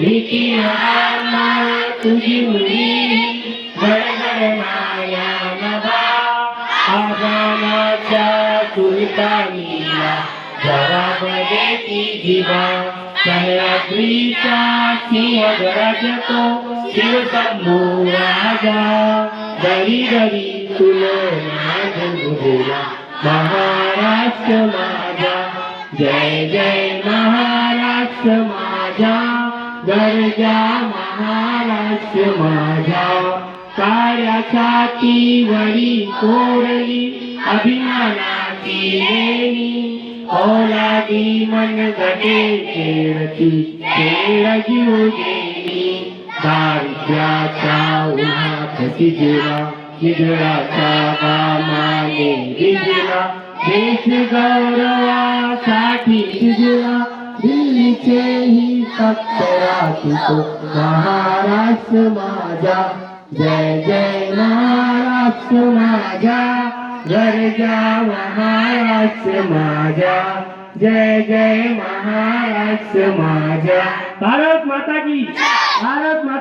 भीती आम्हा तुझी मुली गडगडणाऱ्या नभा आव्हानाच्या सुलतानीला जवाब देती जिवा सह्याद्रीचा सिंहगराज तो शिवशंभू राजा दरी दरी तुलना जन्मभूला महाराष्ट्र माझा जय जय महाराष्ट्र माझा गरजा महाराष्ट्र माझा कार्यासाठी वरी कोरली अभिमानाची लेणी ओलादी मन गटे खेळती खेळ जीव गेली दारिद्र्याच्या उन्हात शिजला निधळाचा गामाने भिजला देश गौरवासाठी शिजला दिल्लीचेही सत्तराची तो महाराष्ट्र माझा जय जय महाराष्ट्र माझा गरजा महाराष्ट्र माझा जय जय महाराष्ट्र माझा भारत माता की भारत माता